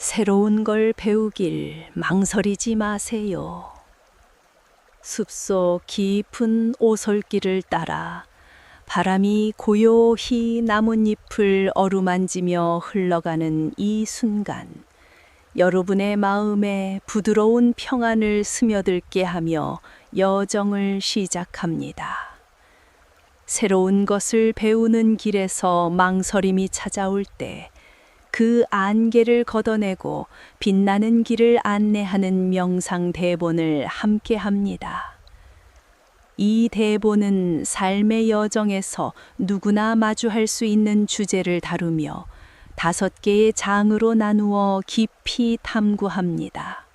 새로운 걸 배우길 망설이지 마세요. 숲속 깊은 오솔길을 따라 바람이 고요히 나뭇잎을 어루만지며 흘러가는 이 순간, 여러분의 마음에 부드러운 평안을 스며들게 하며 여정을 시작합니다. 새로운 것을 배우는 길에서 망설임이 찾아올 때, 그 안개를 걷어내고 빛나는 길을 안내하는 명상 대본을 함께 합니다. 이 대본은 삶의 여정에서 누구나 마주할 수 있는 주제를 다루며 5개의 장으로 나누어 깊이 탐구합니다.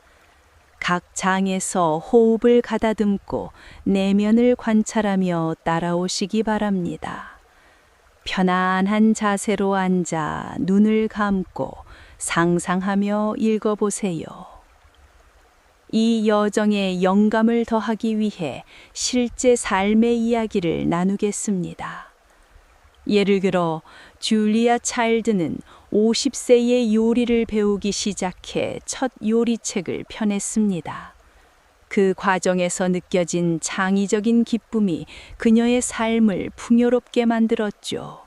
각 장에서 호흡을 가다듬고 내면을 관찰하며 따라오시기 바랍니다. 편안한 자세로 앉아 눈을 감고 상상하며 읽어보세요. 이 여정에 영감을 더하기 위해 실제 삶의 이야기를 나누겠습니다. 예를 들어 줄리아 차일드는 50세에 요리를 배우기 시작해 첫 요리책을 펴냈습니다. 그 과정에서 느껴진 창의적인 기쁨이 그녀의 삶을 풍요롭게 만들었죠.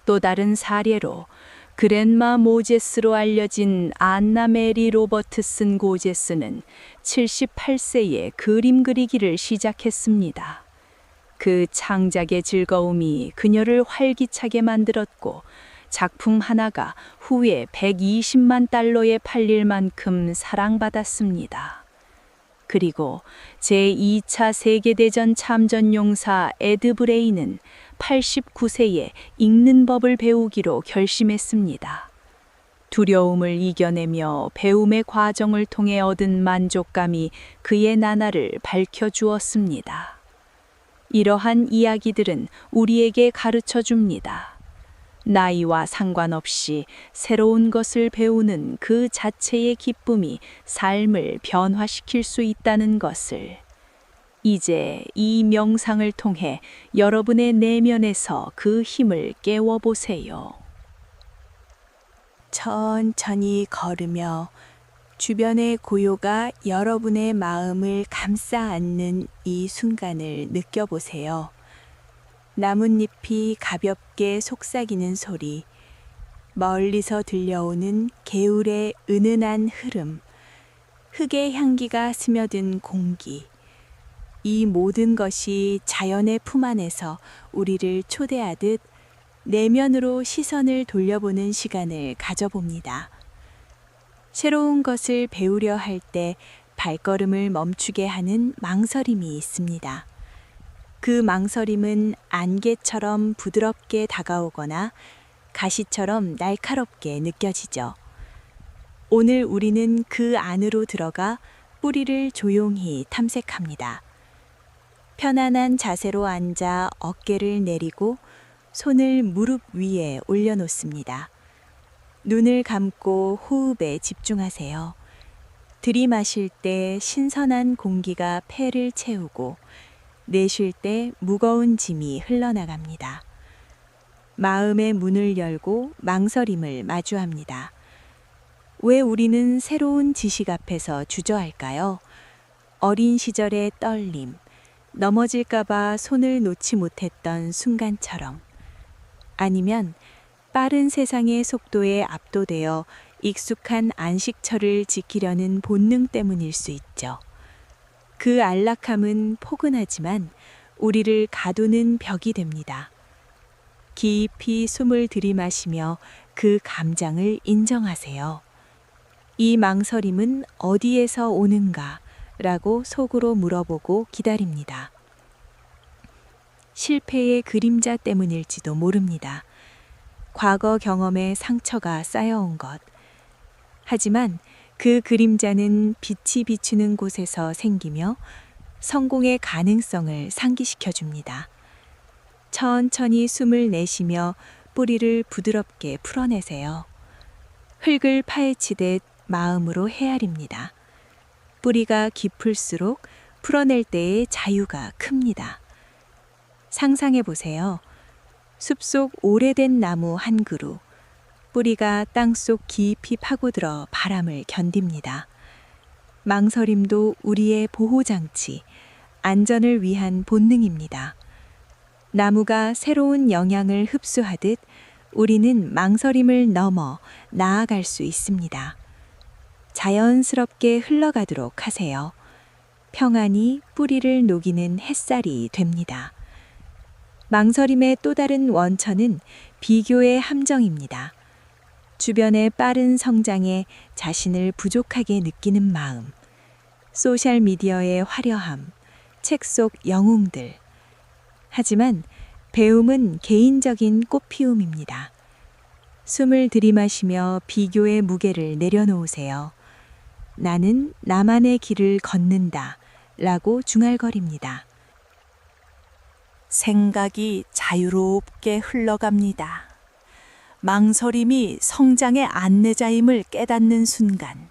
또 다른 사례로 그랜마 모제스로 알려진 안나 메리 로버트슨 고제스는 78세에 그림 그리기를 시작했습니다. 그 창작의 즐거움이 그녀를 활기차게 만들었고, 작품 하나가 후에 120만 달러에 팔릴 만큼 사랑받았습니다. 그리고 제2차 세계대전 참전용사 에드 브레이는 89세에 읽는 법을 배우기로 결심했습니다. 두려움을 이겨내며 배움의 과정을 통해 얻은 만족감이 그의 나날을 밝혀주었습니다. 이러한 이야기들은 우리에게 가르쳐 줍니다. 나이와 상관없이 새로운 것을 배우는 그 자체의 기쁨이 삶을 변화시킬 수 있다는 것을. 이제 이 명상을 통해 여러분의 내면에서 그 힘을 깨워보세요. 천천히 걸으며 주변의 고요가 여러분의 마음을 감싸 안는 이 순간을 느껴보세요. 나뭇잎이 가볍게 속삭이는 소리, 멀리서 들려오는 개울의 은은한 흐름, 흙의 향기가 스며든 공기, 이 모든 것이 자연의 품 안에서 우리를 초대하듯 내면으로 시선을 돌려보는 시간을 가져봅니다. 새로운 것을 배우려 할 때 발걸음을 멈추게 하는 망설임이 있습니다. 그 망설임은 안개처럼 부드럽게 다가오거나 가시처럼 날카롭게 느껴지죠. 오늘 우리는 그 안으로 들어가 뿌리를 조용히 탐색합니다. 편안한 자세로 앉아 어깨를 내리고 손을 무릎 위에 올려놓습니다. 눈을 감고 호흡에 집중하세요. 들이마실 때 신선한 공기가 폐를 채우고, 내쉴 때 무거운 짐이 흘러나갑니다. 마음의 문을 열고 망설임을 마주합니다. 왜 우리는 새로운 지식 앞에서 주저할까요? 어린 시절의 떨림, 넘어질까봐 손을 놓지 못했던 순간처럼. 아니면 빠른 세상의 속도에 압도되어 익숙한 안식처를 지키려는 본능 때문일 수 있죠. 그 안락함은 포근하지만 우리를 가두는 벽이 됩니다. 깊이 숨을 들이마시며 그 감정을 인정하세요. 이 망설임은 어디에서 오는가? 라고 속으로 물어보고 기다립니다. 실패의 그림자 때문일지도 모릅니다. 과거 경험의 상처가 쌓여온 것. 하지만 그 그림자는 빛이 비추는 곳에서 생기며 성공의 가능성을 상기시켜 줍니다. 천천히 숨을 내쉬며 뿌리를 부드럽게 풀어내세요. 흙을 파헤치듯 마음으로 헤아립니다. 뿌리가 깊을수록 풀어낼 때의 자유가 큽니다. 상상해 보세요. 숲속 오래된 나무 한 그루, 뿌리가 땅속 깊이 파고들어 바람을 견딥니다. 망설임도 우리의 보호장치, 안전을 위한 본능입니다. 나무가 새로운 영향을 흡수하듯 우리는 망설임을 넘어 나아갈 수 있습니다. 자연스럽게 흘러가도록 하세요. 평안히 뿌리를 녹이는 햇살이 됩니다. 망설임의 또 다른 원천은 비교의 함정입니다. 주변의 빠른 성장에 자신을 부족하게 느끼는 마음, 소셜미디어의 화려함, 책 속 영웅들. 하지만 배움은 개인적인 꽃피움입니다. 숨을 들이마시며 비교의 무게를 내려놓으세요. 나는 나만의 길을 걷는다 라고 중얼거립니다. 생각이 자유롭게 흘러갑니다. 망설임이 성장의 안내자임을 깨닫는 순간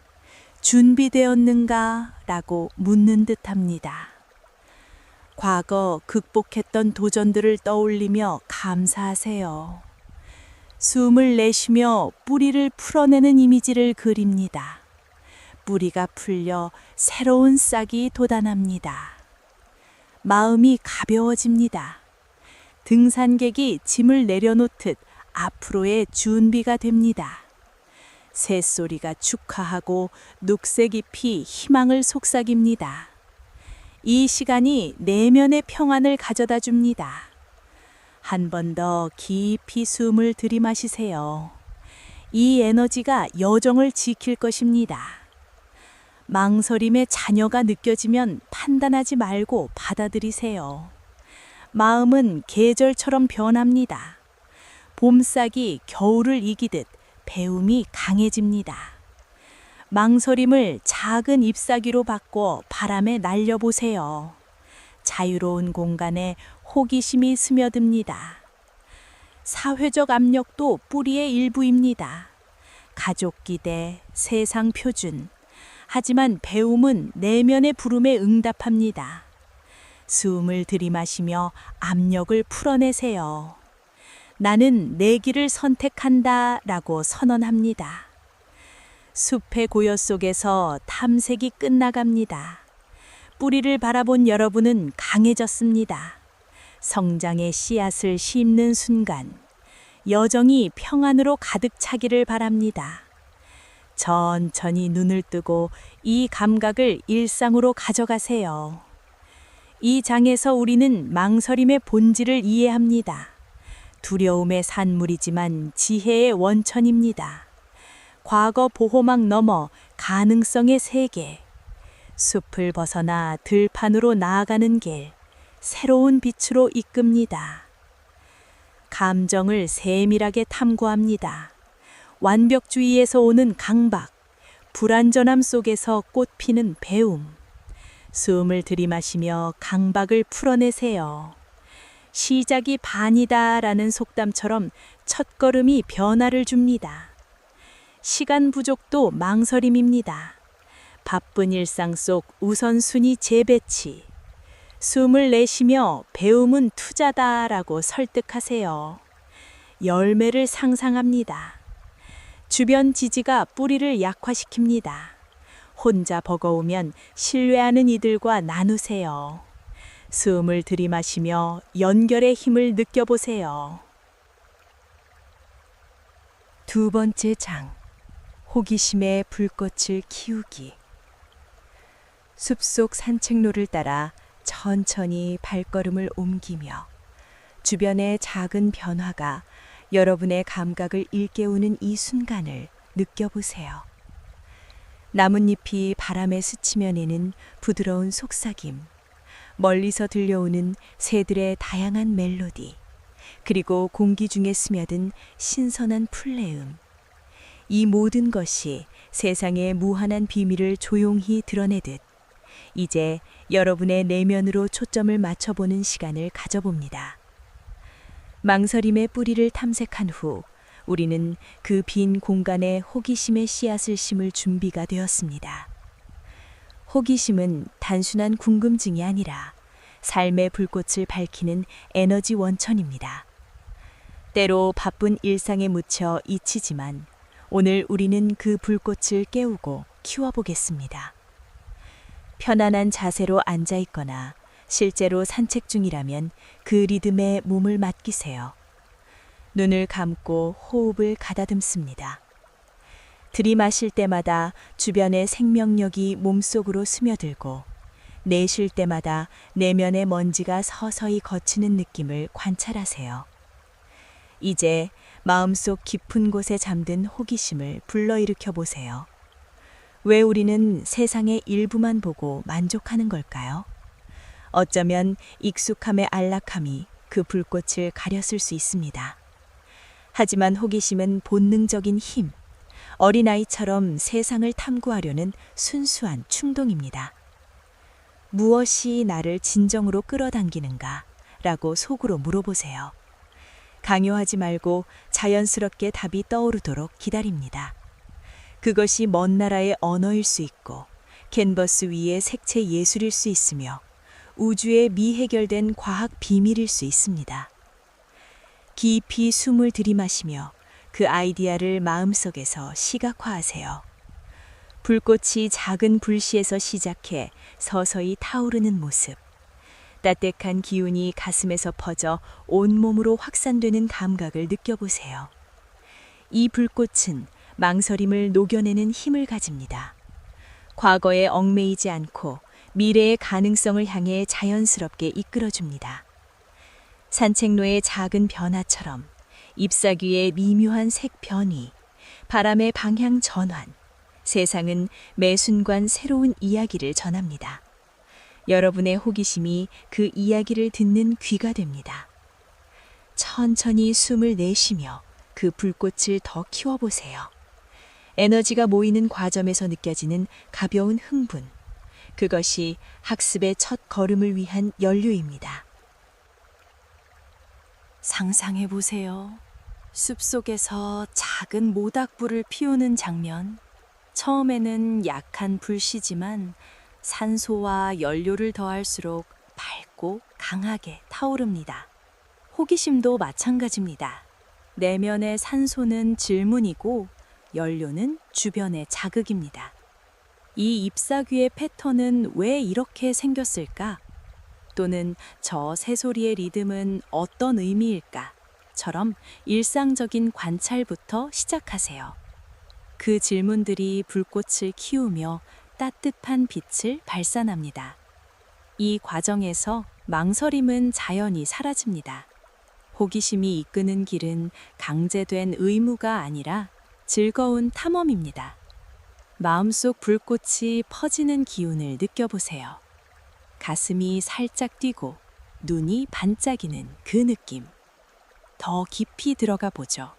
준비되었는가? 라고 묻는 듯합니다. 과거 극복했던 도전들을 떠올리며 감사하세요. 숨을 내쉬며 뿌리를 풀어내는 이미지를 그립니다. 뿌리가 풀려 새로운 싹이 돋아납니다. 마음이 가벼워집니다. 등산객이 짐을 내려놓듯 앞으로의 준비가 됩니다. 새소리가 축하하고 녹색 잎이 희망을 속삭입니다. 이 시간이 내면의 평안을 가져다 줍니다. 한 번 더 깊이 숨을 들이마시세요. 이 에너지가 여정을 지킬 것입니다. 망설임의 잔여가 느껴지면 판단하지 말고 받아들이세요. 마음은 계절처럼 변합니다. 봄싹이 겨울을 이기듯 배움이 강해집니다. 망설임을 작은 잎사귀로 바꿔 바람에 날려보세요. 자유로운 공간에 호기심이 스며듭니다. 사회적 압력도 뿌리의 일부입니다. 가족 기대, 세상 표준. 하지만 배움은 내면의 부름에 응답합니다. 숨을 들이마시며 압력을 풀어내세요. 나는 내 길을 선택한다 라고 선언합니다. 숲의 고요 속에서 탐색이 끝나갑니다. 뿌리를 바라본 여러분은 강해졌습니다. 성장의 씨앗을 심는 순간, 여정이 평안으로 가득 차기를 바랍니다. 천천히 눈을 뜨고 이 감각을 일상으로 가져가세요. 이 장에서 우리는 망설임의 본질을 이해합니다. 두려움의 산물이지만 지혜의 원천입니다. 과거 보호막 넘어 가능성의 세계. 숲을 벗어나 들판으로 나아가는 길. 새로운 빛으로 이끕니다. 감정을 세밀하게 탐구합니다. 완벽주의에서 오는 강박, 불완전함 속에서 꽃피는 배움. 숨을 들이마시며 강박을 풀어내세요. 시작이 반이다라는 속담처럼 첫걸음이 변화를 줍니다. 시간 부족도 망설임입니다. 바쁜 일상 속 우선순위 재배치. 숨을 내쉬며 배움은 투자다라고 설득하세요. 열매를 상상합니다. 주변 지지가 뿌리를 약화시킵니다. 혼자 버거우면 신뢰하는 이들과 나누세요. 숨을 들이마시며 연결의 힘을 느껴보세요. 두 번째 장, 호기심의 불꽃을 키우기. 숲속 산책로를 따라 천천히 발걸음을 옮기며 주변의 작은 변화가 여러분의 감각을 일깨우는 이 순간을 느껴보세요. 나뭇잎이 바람에 스치며 내는 부드러운 속삭임, 멀리서 들려오는 새들의 다양한 멜로디, 그리고 공기 중에 스며든 신선한 풀내음. 이 모든 것이 세상의 무한한 비밀을 조용히 드러내듯 이제 여러분의 내면으로 초점을 맞춰보는 시간을 가져봅니다. 망설임의 뿌리를 탐색한 후 우리는 그 빈 공간에 호기심의 씨앗을 심을 준비가 되었습니다. 호기심은 단순한 궁금증이 아니라 삶의 불꽃을 밝히는 에너지 원천입니다. 때로 바쁜 일상에 묻혀 잊히지만 오늘 우리는 그 불꽃을 깨우고 키워보겠습니다. 편안한 자세로 앉아 있거나 실제로 산책 중이라면 그 리듬에 몸을 맡기세요. 눈을 감고 호흡을 가다듬습니다. 들이마실 때마다 주변의 생명력이 몸속으로 스며들고 내쉴 때마다 내면의 먼지가 서서히 거치는 느낌을 관찰하세요. 이제 마음속 깊은 곳에 잠든 호기심을 불러일으켜 보세요. 왜 우리는 세상의 일부만 보고 만족하는 걸까요? 어쩌면 익숙함의 안락함이 그 불꽃을 가렸을 수 있습니다. 하지만 호기심은 본능적인 힘, 어린아이처럼 세상을 탐구하려는 순수한 충동입니다. 무엇이 나를 진정으로 끌어당기는가? 라고 속으로 물어보세요. 강요하지 말고 자연스럽게 답이 떠오르도록 기다립니다. 그것이 먼 나라의 언어일 수 있고 캔버스 위의 색채 예술일 수 있으며 우주의 미해결된 과학 비밀일 수 있습니다. 깊이 숨을 들이마시며 그 아이디어를 마음속에서 시각화하세요. 불꽃이 작은 불씨에서 시작해 서서히 타오르는 모습. 따뜻한 기운이 가슴에서 퍼져 온몸으로 확산되는 감각을 느껴보세요. 이 불꽃은 망설임을 녹여내는 힘을 가집니다. 과거에 얽매이지 않고 미래의 가능성을 향해 자연스럽게 이끌어줍니다. 산책로의 작은 변화처럼 잎사귀의 미묘한 색 변이, 바람의 방향 전환, 세상은 매 순간 새로운 이야기를 전합니다. 여러분의 호기심이 그 이야기를 듣는 귀가 됩니다. 천천히 숨을 내쉬며 그 불꽃을 더 키워보세요. 에너지가 모이는 과정에서 느껴지는 가벼운 흥분. 그것이 학습의 첫 걸음을 위한 연료입니다. 상상해 보세요. 숲속에서 작은 모닥불을 피우는 장면. 처음에는 약한 불씨지만 산소와 연료를 더할수록 밝고 강하게 타오릅니다. 호기심도 마찬가지입니다. 내면의 산소는 질문이고 연료는 주변의 자극입니다. 이 잎사귀의 패턴은 왜 이렇게 생겼을까? 또는 저 새소리의 리듬은 어떤 의미일까? 처럼 일상적인 관찰부터 시작하세요. 그 질문들이 불꽃을 키우며 따뜻한 빛을 발산합니다. 이 과정에서 망설임은 자연히 사라집니다. 호기심이 이끄는 길은 강제된 의무가 아니라 즐거운 탐험입니다. 마음속 불꽃이 퍼지는 기운을 느껴보세요. 가슴이 살짝 뛰고 눈이 반짝이는 그 느낌. 더 깊이 들어가 보죠.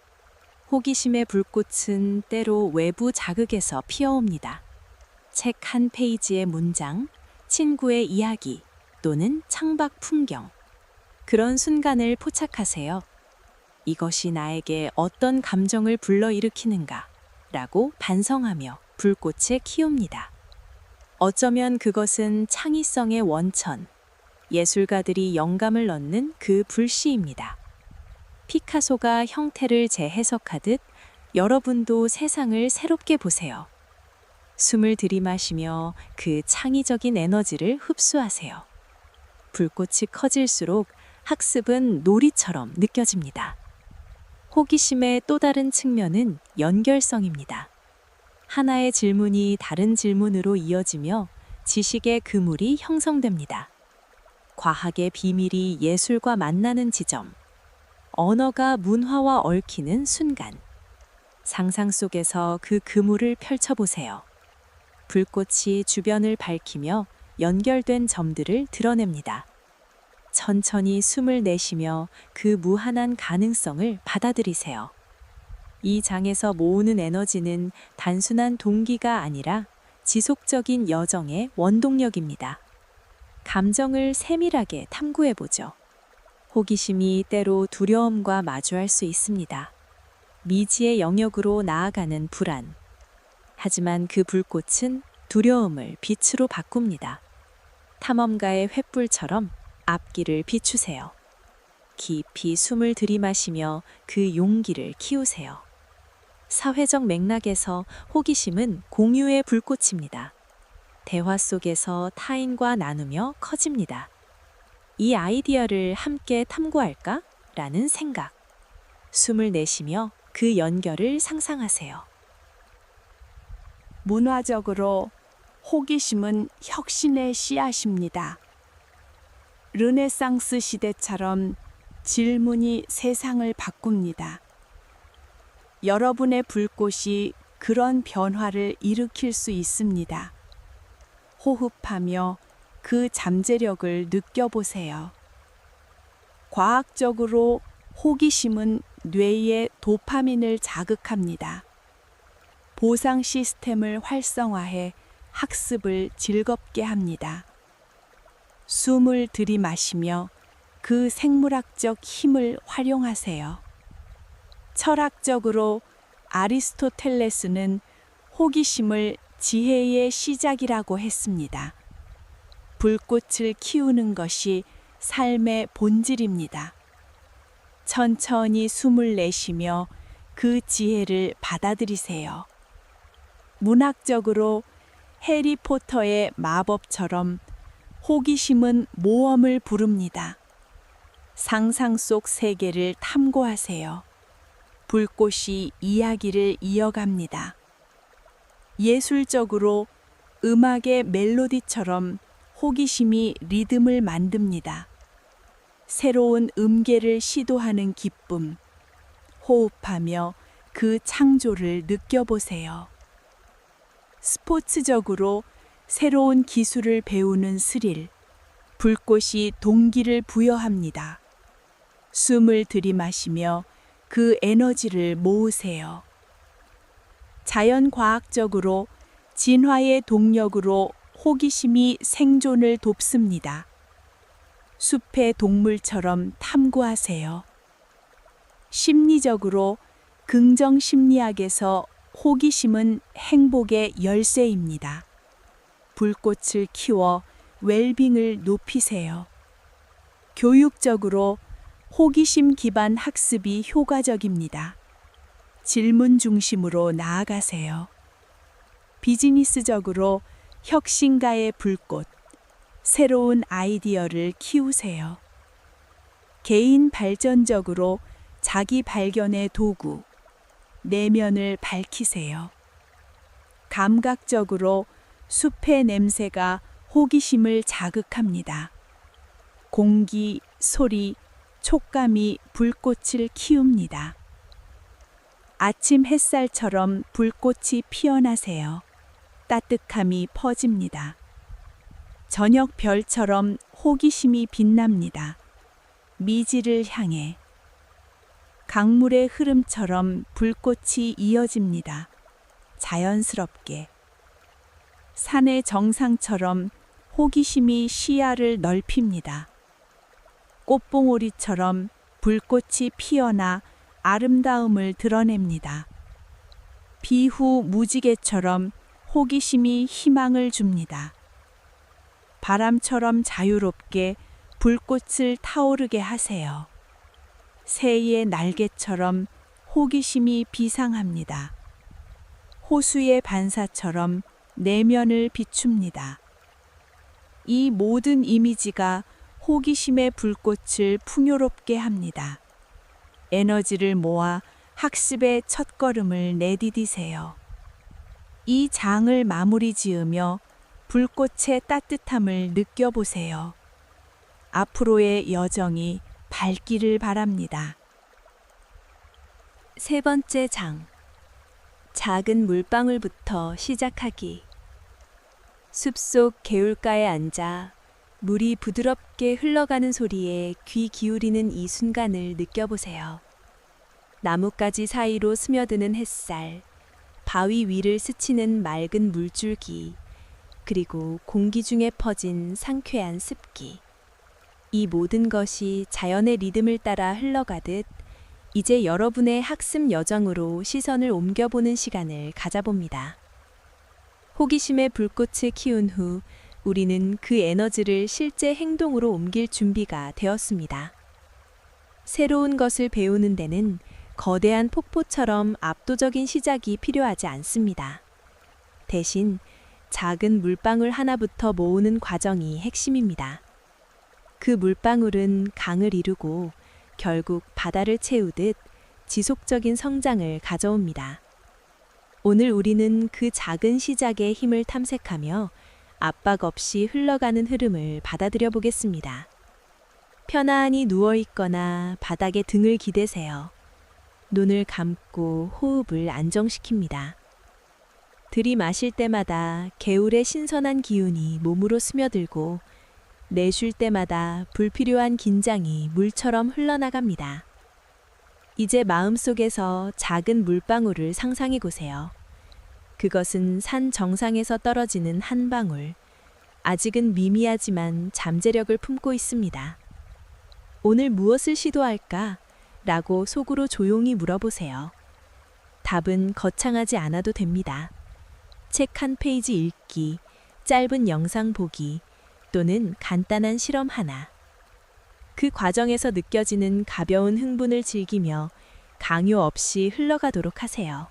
호기심의 불꽃은 때로 외부 자극에서 피어옵니다. 책 한 페이지의 문장, 친구의 이야기 또는 창밖 풍경. 그런 순간을 포착하세요. 이것이 나에게 어떤 감정을 불러일으키는가 라고 반성하며 불꽃을 키웁니다. 어쩌면 그것은 창의성의 원천, 예술가들이 영감을 넣는 그 불씨입니다. 피카소가 형태를 재해석하듯 여러분도 세상을 새롭게 보세요. 숨을 들이마시며 그 창의적인 에너지를 흡수하세요. 불꽃이 커질수록 학습은 놀이처럼 느껴집니다. 호기심의 또 다른 측면은 연결성입니다. 하나의 질문이 다른 질문으로 이어지며 지식의 그물이 형성됩니다. 과학의 비밀이 예술과 만나는 지점, 언어가 문화와 얽히는 순간. 상상 속에서 그 그물을 펼쳐보세요. 불꽃이 주변을 밝히며 연결된 점들을 드러냅니다. 천천히 숨을 내쉬며 그 무한한 가능성을 받아들이세요. 이 장에서 모으는 에너지는 단순한 동기가 아니라 지속적인 여정의 원동력입니다. 감정을 세밀하게 탐구해보죠. 호기심이 때로 두려움과 마주할 수 있습니다. 미지의 영역으로 나아가는 불안. 하지만 그 불꽃은 두려움을 빛으로 바꿉니다. 탐험가의 횃불처럼 앞길을 비추세요. 깊이 숨을 들이마시며 그 용기를 키우세요. 사회적 맥락에서 호기심은 공유의 불꽃입니다. 대화 속에서 타인과 나누며 커집니다. 이 아이디어를 함께 탐구할까? 라는 생각. 숨을 내쉬며 그 연결을 상상하세요. 문화적으로 호기심은 혁신의 씨앗입니다. 르네상스 시대처럼 질문이 세상을 바꿉니다. 여러분의 불꽃이 그런 변화를 일으킬 수 있습니다. 호흡하며 그 잠재력을 느껴보세요. 과학적으로 호기심은 뇌의 도파민을 자극합니다. 보상 시스템을 활성화해 학습을 즐겁게 합니다. 숨을 들이마시며 그 생물학적 힘을 활용하세요. 철학적으로 아리스토텔레스는 호기심을 지혜의 시작이라고 했습니다. 불꽃을 키우는 것이 삶의 본질입니다. 천천히 숨을 내쉬며 그 지혜를 받아들이세요. 문학적으로 해리포터의 마법처럼 호기심은 모험을 부릅니다. 상상 속 세계를 탐구하세요. 불꽃이 이야기를 이어갑니다. 예술적으로 음악의 멜로디처럼 호기심이 리듬을 만듭니다. 새로운 음계를 시도하는 기쁨, 호흡하며 그 창조를 느껴보세요. 스포츠적으로 새로운 기술을 배우는 스릴, 불꽃이 동기를 부여합니다. 숨을 들이마시며 그 에너지를 모으세요. 자연과학적으로 진화의 동력으로 호기심이 생존을 돕습니다. 숲의 동물처럼 탐구하세요. 심리적으로 긍정심리학에서 호기심은 행복의 열쇠입니다. 불꽃을 키워 웰빙을 높이세요. 교육적으로 호기심 기반 학습이 효과적입니다. 질문 중심으로 나아가세요. 비즈니스적으로 혁신가의 불꽃, 새로운 아이디어를 키우세요. 개인 발전적으로 자기 발견의 도구, 내면을 밝히세요. 감각적으로 숲의 냄새가 호기심을 자극합니다. 공기, 소리, 촉감이 불꽃을 키웁니다. 아침 햇살처럼 불꽃이 피어나세요. 따뜻함이 퍼집니다. 저녁 별처럼 호기심이 빛납니다. 미지를 향해. 강물의 흐름처럼 불꽃이 이어집니다. 자연스럽게. 산의 정상처럼 호기심이 시야를 넓힙니다. 꽃봉오리처럼 불꽃이 피어나 아름다움을 드러냅니다. 비후 무지개처럼 호기심이 희망을 줍니다. 바람처럼 자유롭게 불꽃을 타오르게 하세요. 새의 날개처럼 호기심이 비상합니다. 호수의 반사처럼 내면을 비춥니다. 이 모든 이미지가 호기심의 불꽃을 풍요롭게 합니다. 에너지를 모아 학습의 첫걸음을 내디디세요. 이 장을 마무리 지으며 불꽃의 따뜻함을 느껴보세요. 앞으로의 여정이 밝기를 바랍니다. 세 번째 장. 작은 물방울부터 시작하기. 숲속 개울가에 앉아 물이 부드럽게 흘러가는 소리에 귀 기울이는 이 순간을 느껴보세요. 나뭇가지 사이로 스며드는 햇살, 바위 위를 스치는 맑은 물줄기, 그리고 공기 중에 퍼진 상쾌한 습기. 이 모든 것이 자연의 리듬을 따라 흘러가듯 이제 여러분의 학습 여정으로 시선을 옮겨보는 시간을 가져봅니다. 호기심의 불꽃을 키운 후 우리는 그 에너지를 실제 행동으로 옮길 준비가 되었습니다. 새로운 것을 배우는 데는 거대한 폭포처럼 압도적인 시작이 필요하지 않습니다. 대신 작은 물방울 하나부터 모으는 과정이 핵심입니다. 그 물방울은 강을 이루고 결국 바다를 채우듯 지속적인 성장을 가져옵니다. 오늘 우리는 그 작은 시작의 힘을 탐색하며 압박 없이 흘러가는 흐름을 받아들여 보겠습니다. 편안히 누워 있거나 바닥에 등을 기대세요. 눈을 감고 호흡을 안정시킵니다. 들이마실 때마다 개울의 신선한 기운이 몸으로 스며들고 내쉴 때마다 불필요한 긴장이 물처럼 흘러나갑니다. 이제 마음속에서 작은 물방울을 상상해 보세요. 그것은 산 정상에서 떨어지는 한 방울. 아직은 미미하지만 잠재력을 품고 있습니다. 오늘 무엇을 시도할까? 라고 속으로 조용히 물어보세요. 답은 거창하지 않아도 됩니다. 책 한 페이지 읽기, 짧은 영상 보기, 또는 간단한 실험 하나. 그 과정에서 느껴지는 가벼운 흥분을 즐기며 강요 없이 흘러가도록 하세요.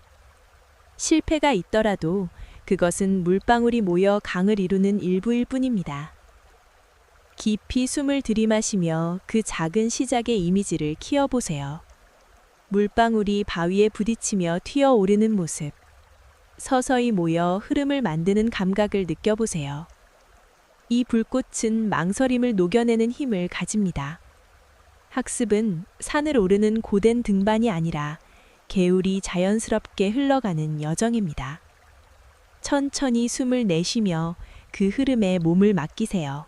실패가 있더라도 그것은 물방울이 모여 강을 이루는 일부일 뿐입니다. 깊이 숨을 들이마시며 그 작은 시작의 이미지를 키워보세요. 물방울이 바위에 부딪히며 튀어오르는 모습. 서서히 모여 흐름을 만드는 감각을 느껴보세요. 이 불꽃은 망설임을 녹여내는 힘을 가집니다. 학습은 산을 오르는 고된 등반이 아니라 개울이 자연스럽게 흘러가는 여정입니다. 천천히 숨을 내쉬며 그 흐름에 몸을 맡기세요.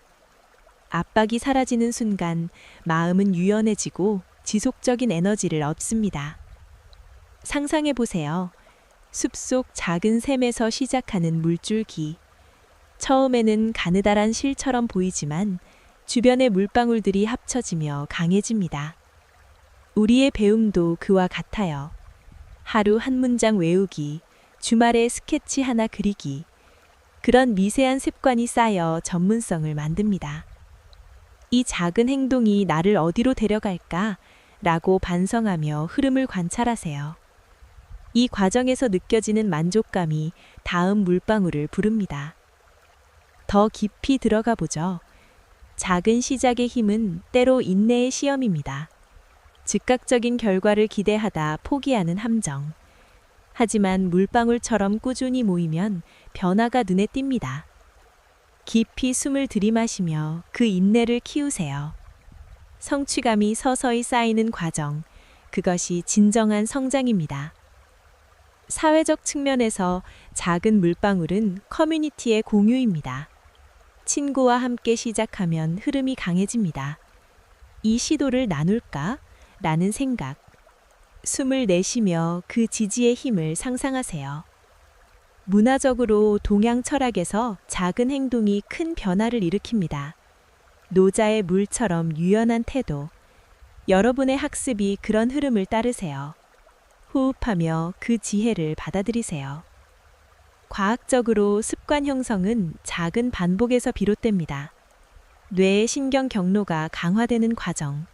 압박이 사라지는 순간 마음은 유연해지고 지속적인 에너지를 얻습니다. 상상해 보세요. 숲속 작은 샘에서 시작하는 물줄기. 처음에는 가느다란 실처럼 보이지만 주변의 물방울들이 합쳐지며 강해집니다. 우리의 배움도 그와 같아요. 하루 한 문장 외우기, 주말에 스케치 하나 그리기. 그런 미세한 습관이 쌓여 전문성을 만듭니다. 이 작은 행동이 나를 어디로 데려갈까? 라고 반성하며 흐름을 관찰하세요. 이 과정에서 느껴지는 만족감이 다음 물방울을 부릅니다. 더 깊이 들어가 보죠. 작은 시작의 힘은 때로 인내의 시험입니다. 즉각적인 결과를 기대하다 포기하는 함정. 하지만 물방울처럼 꾸준히 모이면 변화가 눈에 띕니다. 깊이 숨을 들이마시며 그 인내를 키우세요. 성취감이 서서히 쌓이는 과정, 그것이 진정한 성장입니다. 사회적 측면에서 작은 물방울은 커뮤니티의 공유입니다. 친구와 함께 시작하면 흐름이 강해집니다. 이 시도를 나눌까? 라는 생각. 숨을 내쉬며 그 지지의 힘을 상상하세요. 문화적으로 동양 철학에서 작은 행동이 큰 변화를 일으킵니다. 노자의 물처럼 유연한 태도. 여러분의 학습이 그런 흐름을 따르세요. 호흡하며 그 지혜를 받아들이세요. 과학적으로 습관 형성은 작은 반복에서 비롯됩니다. 뇌의 신경 경로가 강화되는 과정.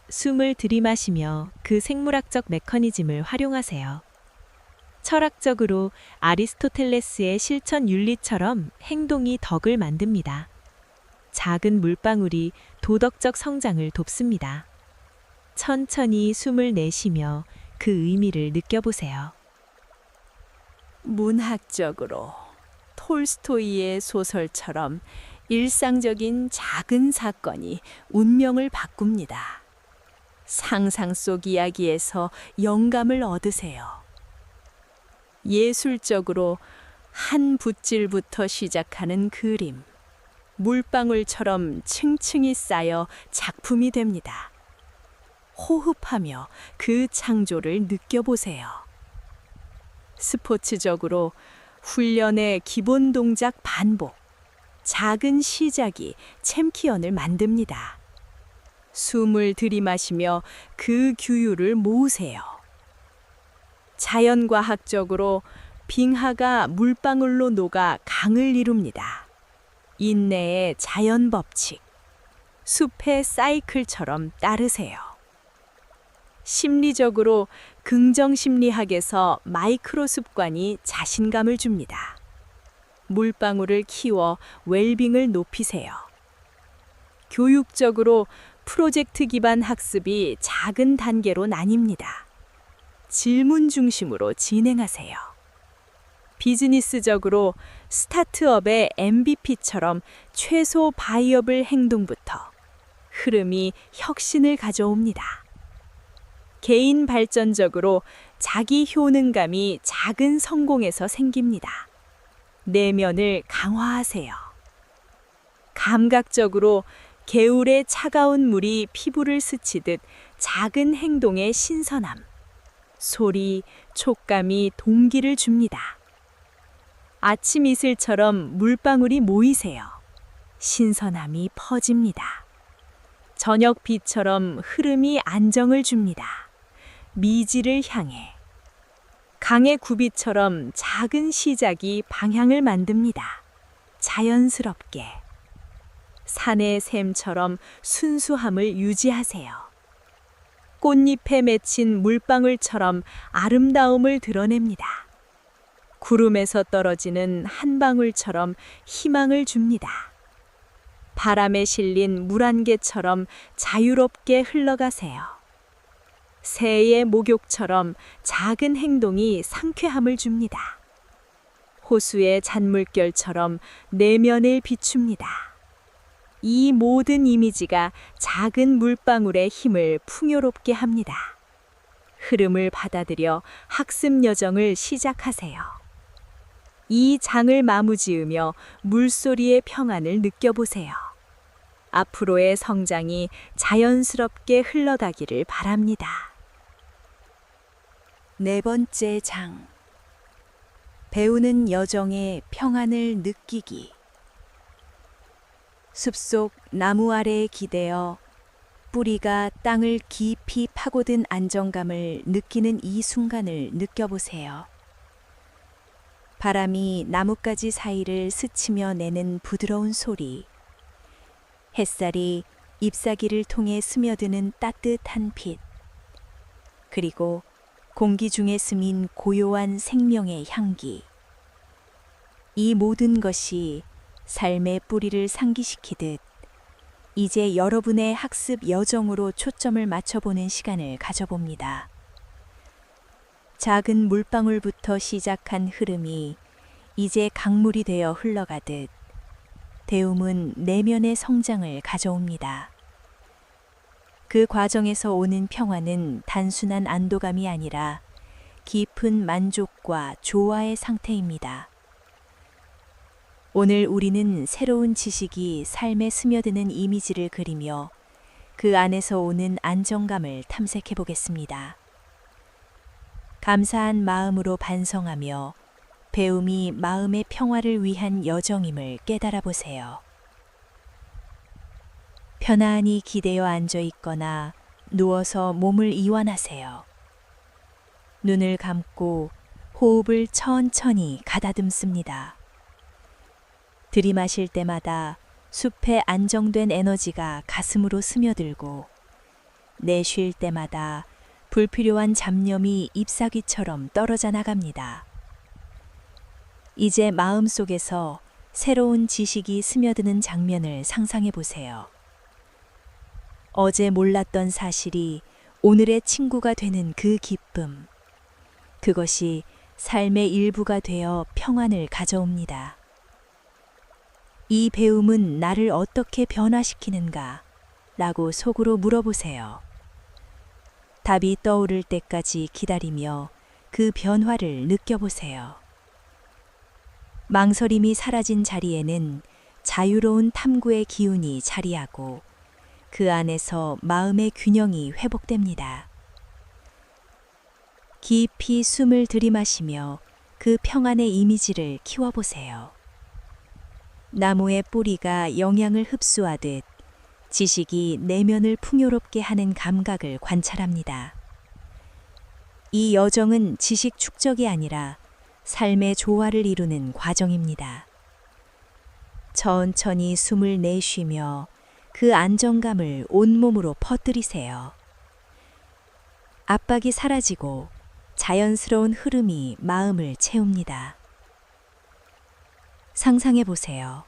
숨을 들이마시며 그 생물학적 메커니즘을 활용하세요. 철학적으로 아리스토텔레스의 실천 윤리처럼 행동이 덕을 만듭니다. 작은 물방울이 도덕적 성장을 돕습니다. 천천히 숨을 내쉬며 그 의미를 느껴보세요. 문학적으로 톨스토이의 소설처럼 일상적인 작은 사건이 운명을 바꿉니다. 상상 속 이야기에서 영감을 얻으세요. 예술적으로 한 붓질부터 시작하는 그림, 물방울처럼 층층이 쌓여 작품이 됩니다. 호흡하며 그 창조를 느껴보세요. 스포츠적으로 훈련의 기본 동작 반복, 작은 시작이 챔피언을 만듭니다. 숨을 들이마시며 그 규율을 모으세요. 자연과학적으로 빙하가 물방울로 녹아 강을 이룹니다. 인내의 자연 법칙, 숲의 사이클처럼 따르세요. 심리적으로 긍정심리학에서 마이크로 습관이 자신감을 줍니다. 물방울을 키워 웰빙을 높이세요. 교육적으로 프로젝트 기반 학습이 작은 단계로 나뉩니다. 질문 중심으로 진행하세요. 비즈니스적으로 스타트업의 MVP처럼 최소 바이어블 행동부터 흐름이 혁신을 가져옵니다. 개인 발전적으로 자기 효능감이 작은 성공에서 생깁니다. 내면을 강화하세요. 감각적으로 개울의 차가운 물이 피부를 스치듯 작은 행동의 신선함, 소리, 촉감이 동기를 줍니다. 아침 이슬처럼 물방울이 모이세요. 신선함이 퍼집니다. 저녁 비처럼 흐름이 안정을 줍니다. 미지를 향해. 강의 굽이처럼 작은 시작이 방향을 만듭니다. 자연스럽게. 산의 샘처럼 순수함을 유지하세요. 꽃잎에 맺힌 물방울처럼 아름다움을 드러냅니다. 구름에서 떨어지는 한 방울처럼 희망을 줍니다. 바람에 실린 물 한 개처럼 자유롭게 흘러가세요. 새의 목욕처럼 작은 행동이 상쾌함을 줍니다. 호수의 잔물결처럼 내면을 비춥니다. 이 모든 이미지가 작은 물방울의 힘을 풍요롭게 합니다. 흐름을 받아들여 학습 여정을 시작하세요. 이 장을 마무지으며 물소리의 평안을 느껴보세요. 앞으로의 성장이 자연스럽게 흘러가기를 바랍니다. 네 번째 장. 배우는 여정의 평안을 느끼기. 숲속 나무 아래에 기대어 뿌리가 땅을 깊이 파고든 안정감을 느끼는 이 순간을 느껴보세요. 바람이 나뭇가지 사이를 스치며 내는 부드러운 소리, 햇살이 잎사귀를 통해 스며드는 따뜻한 빛, 그리고 공기 중에 스민 고요한 생명의 향기. 이 모든 것이 삶의 뿌리를 상기시키듯 이제 여러분의 학습 여정으로 초점을 맞춰보는 시간을 가져봅니다. 작은 물방울부터 시작한 흐름이 이제 강물이 되어 흘러가듯 배움은 내면의 성장을 가져옵니다. 그 과정에서 오는 평화는 단순한 안도감이 아니라 깊은 만족과 조화의 상태입니다. 오늘 우리는 새로운 지식이 삶에 스며드는 이미지를 그리며 그 안에서 오는 안정감을 탐색해 보겠습니다. 감사한 마음으로 반성하며 배움이 마음의 평화를 위한 여정임을 깨달아 보세요. 편안히 기대어 앉아 있거나 누워서 몸을 이완하세요. 눈을 감고 호흡을 천천히 가다듬습니다. 들이마실 때마다 숲의 안정된 에너지가 가슴으로 스며들고 내쉴 때마다 불필요한 잡념이 잎사귀처럼 떨어져 나갑니다. 이제 마음속에서 새로운 지식이 스며드는 장면을 상상해 보세요. 어제 몰랐던 사실이 오늘의 친구가 되는 그 기쁨. 그것이 삶의 일부가 되어 평안을 가져옵니다. 이 배움은 나를 어떻게 변화시키는가? 라고 속으로 물어보세요. 답이 떠오를 때까지 기다리며 그 변화를 느껴보세요. 망설임이 사라진 자리에는 자유로운 탐구의 기운이 자리하고 그 안에서 마음의 균형이 회복됩니다. 깊이 숨을 들이마시며 그 평안의 이미지를 키워보세요. 나무의 뿌리가 영양을 흡수하듯 지식이 내면을 풍요롭게 하는 감각을 관찰합니다. 이 여정은 지식 축적이 아니라 삶의 조화를 이루는 과정입니다. 천천히 숨을 내쉬며 그 안정감을 온몸으로 퍼뜨리세요. 압박이 사라지고 자연스러운 흐름이 마음을 채웁니다. 상상해 보세요.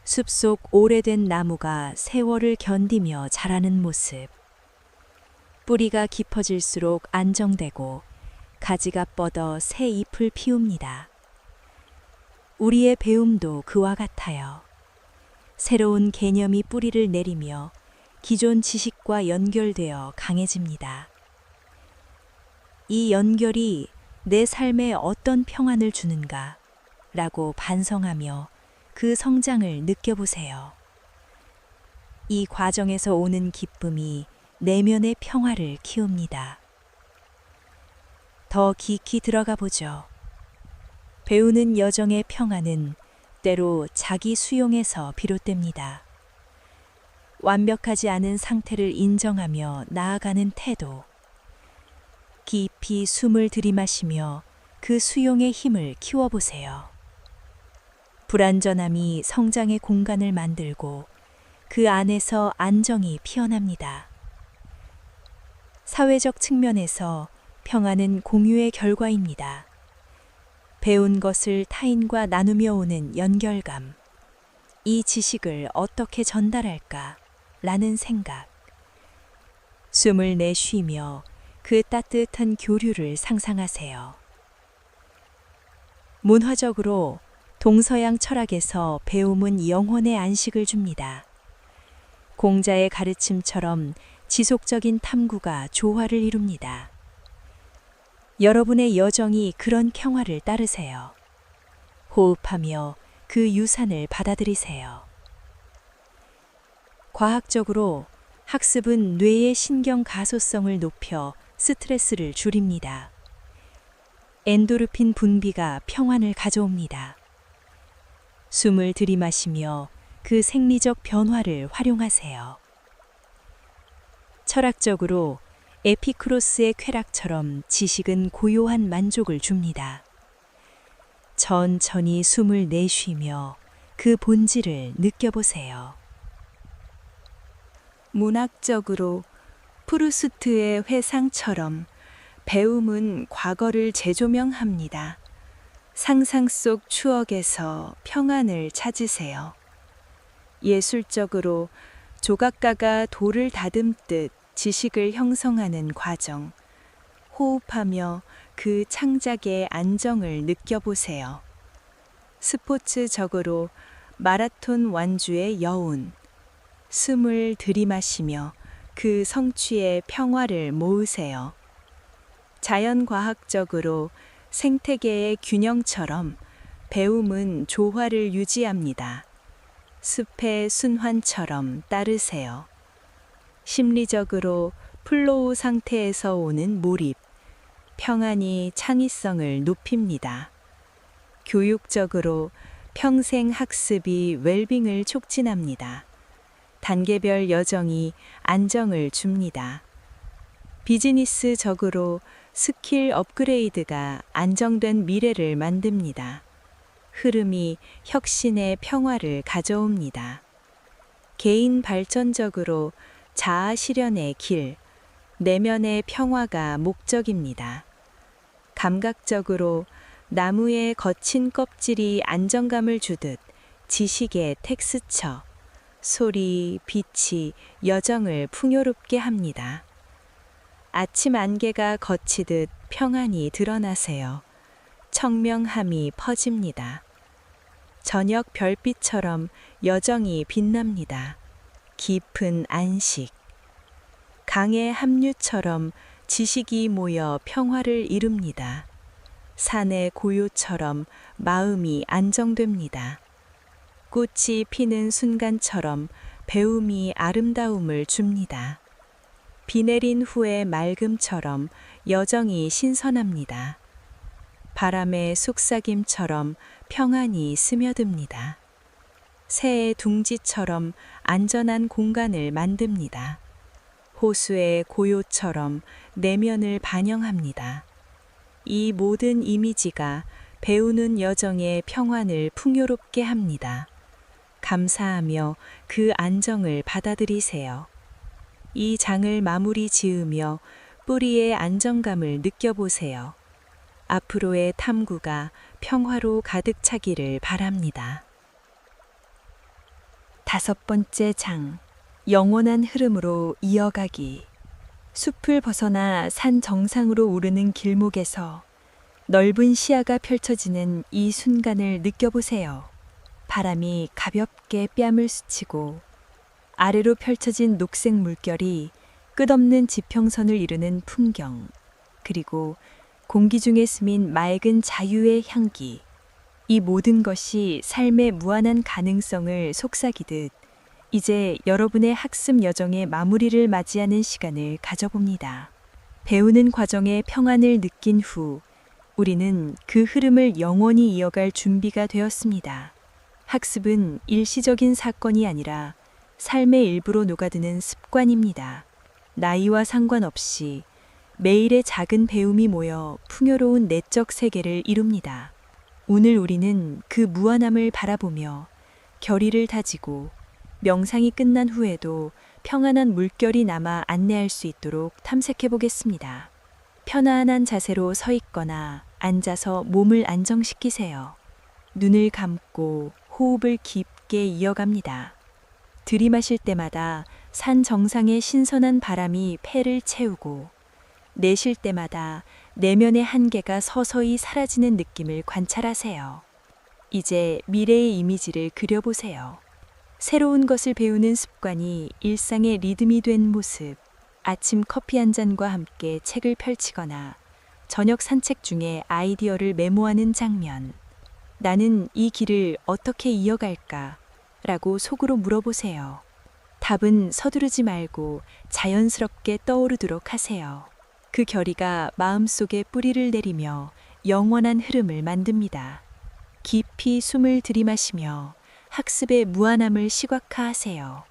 숲속 오래된 나무가 세월을 견디며 자라는 모습. 뿌리가 깊어질수록 안정되고 가지가 뻗어 새 잎을 피웁니다. 우리의 배움도 그와 같아요. 새로운 개념이 뿌리를 내리며 기존 지식과 연결되어 강해집니다. 이 연결이 내 삶에 어떤 평안을 주는가 라고 반성하며 그 성장을 느껴보세요. 이 과정에서 오는 기쁨이 내면의 평화를 키웁니다. 더 깊이 들어가 보죠. 배우는 여정의 평안은 때로 자기 수용에서 비롯됩니다. 완벽하지 않은 상태를 인정하며 나아가는 태도. 깊이 숨을 들이마시며 그 수용의 힘을 키워보세요. 불완전함이 성장의 공간을 만들고 그 안에서 안정이 피어납니다. 사회적 측면에서 평안은 공유의 결과입니다. 배운 것을 타인과 나누며 오는 연결감. 이 지식을 어떻게 전달할까? 라는 생각. 숨을 내쉬며 그 따뜻한 교류를 상상하세요. 문화적으로 동서양 철학에서 배움은 영혼의 안식을 줍니다. 공자의 가르침처럼 지속적인 탐구가 조화를 이룹니다. 여러분의 여정이 그런 평화를 따르세요. 호흡하며 그 유산을 받아들이세요. 과학적으로 학습은 뇌의 신경 가소성을 높여 스트레스를 줄입니다. 엔도르핀 분비가 평안을 가져옵니다. 숨을 들이마시며 그 생리적 변화를 활용하세요. 철학적으로 에피쿠로스의 쾌락처럼 지식은 고요한 만족을 줍니다. 천천히 숨을 내쉬며 그 본질을 느껴보세요. 문학적으로 프루스트의 회상처럼 배움은 과거를 재조명합니다. 상상 속 추억에서 평안을 찾으세요. 예술적으로 조각가가 돌을 다듬듯 지식을 형성하는 과정, 호흡하며 그 창작의 안정을 느껴보세요. 스포츠적으로 마라톤 완주의 여운, 숨을 들이마시며 그 성취의 평화를 모으세요. 자연과학적으로 생태계의 균형처럼 배움은 조화를 유지합니다. 숲의 순환처럼 따르세요. 심리적으로 플로우 상태에서 오는 몰입, 평안이 창의성을 높입니다. 교육적으로 평생 학습이 웰빙을 촉진합니다. 단계별 여정이 안정을 줍니다. 비즈니스적으로 스킬 업그레이드가 안정된 미래를 만듭니다. 흐름이 혁신의 평화를 가져옵니다. 개인 발전적으로 자아 실현의 길, 내면의 평화가 목적입니다. 감각적으로 나무의 거친 껍질이 안정감을 주듯 지식의 텍스처, 소리, 빛이 여정을 풍요롭게 합니다. 아침 안개가 걷히듯 평안이 드러나세요. 청명함이 퍼집니다. 저녁 별빛처럼 여정이 빛납니다. 깊은 안식. 강의 합류처럼 지식이 모여 평화를 이룹니다. 산의 고요처럼 마음이 안정됩니다. 꽃이 피는 순간처럼 배움이 아름다움을 줍니다. 비 내린 후의 맑음처럼 여정이 신선합니다. 바람의 속삭임처럼 평안이 스며듭니다. 새의 둥지처럼 안전한 공간을 만듭니다. 호수의 고요처럼 내면을 반영합니다. 이 모든 이미지가 배우는 여정의 평안을 풍요롭게 합니다. 감사하며 그 안정을 받아들이세요. 이 장을 마무리 지으며 뿌리의 안정감을 느껴보세요. 앞으로의 탐구가 평화로 가득 차기를 바랍니다. 5번째 장, 영원한 흐름으로 이어가기. 숲을 벗어나 산 정상으로 오르는 길목에서 넓은 시야가 펼쳐지는 이 순간을 느껴보세요. 바람이 가볍게 뺨을 스치고 아래로 펼쳐진 녹색 물결이 끝없는 지평선을 이루는 풍경, 그리고 공기 중에 스민 맑은 자유의 향기. 이 모든 것이 삶의 무한한 가능성을 속삭이듯 이제 여러분의 학습 여정의 마무리를 맞이하는 시간을 가져봅니다. 배우는 과정의 평안을 느낀 후 우리는 그 흐름을 영원히 이어갈 준비가 되었습니다. 학습은 일시적인 사건이 아니라 삶의 일부로 녹아드는 습관입니다. 나이와 상관없이 매일의 작은 배움이 모여 풍요로운 내적 세계를 이룹니다. 오늘 우리는 그 무한함을 바라보며 결의를 다지고 명상이 끝난 후에도 평안한 물결이 남아 안내할 수 있도록 탐색해 보겠습니다. 편안한 자세로 서 있거나 앉아서 몸을 안정시키세요. 눈을 감고 호흡을 깊게 이어갑니다. 들이마실 때마다 산 정상의 신선한 바람이 폐를 채우고 내쉴 때마다 내면의 한계가 서서히 사라지는 느낌을 관찰하세요. 이제 미래의 이미지를 그려보세요. 새로운 것을 배우는 습관이 일상의 리듬이 된 모습, 아침 커피 한 잔과 함께 책을 펼치거나 저녁 산책 중에 아이디어를 메모하는 장면. 나는 이 길을 어떻게 이어갈까? 라고 속으로 물어보세요. 답은 서두르지 말고 자연스럽게 떠오르도록 하세요. 그 결의가 마음속에 뿌리를 내리며 영원한 흐름을 만듭니다. 깊이 숨을 들이마시며 학습의 무한함을 시각화하세요.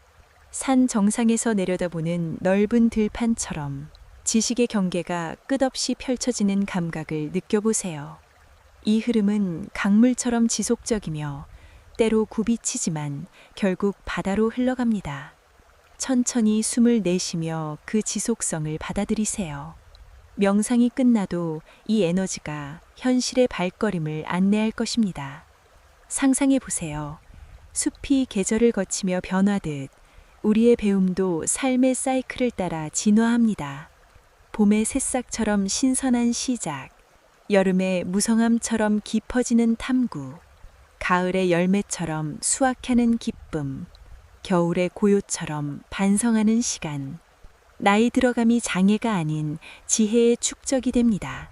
산 정상에서 내려다보는 넓은 들판처럼 지식의 경계가 끝없이 펼쳐지는 감각을 느껴보세요. 이 흐름은 강물처럼 지속적이며 때로 굽이치지만 결국 바다로 흘러갑니다. 천천히 숨을 내쉬며 그 지속성을 받아들이세요. 명상이 끝나도 이 에너지가 현실의 발걸음을 안내할 것입니다. 상상해 보세요. 숲이 계절을 거치며 변화듯 우리의 배움도 삶의 사이클을 따라 진화합니다. 봄의 새싹처럼 신선한 시작, 여름의 무성함처럼 깊어지는 탐구, 가을의 열매처럼 수확하는 기쁨, 겨울의 고요처럼 반성하는 시간. 나이 들어감이 장애가 아닌 지혜의 축적이 됩니다.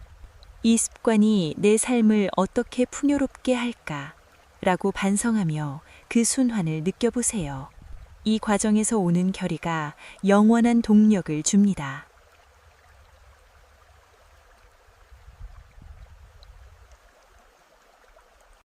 이 습관이 내 삶을 어떻게 풍요롭게 할까? 라고 반성하며 그 순환을 느껴보세요. 이 과정에서 오는 결의가 영원한 동력을 줍니다.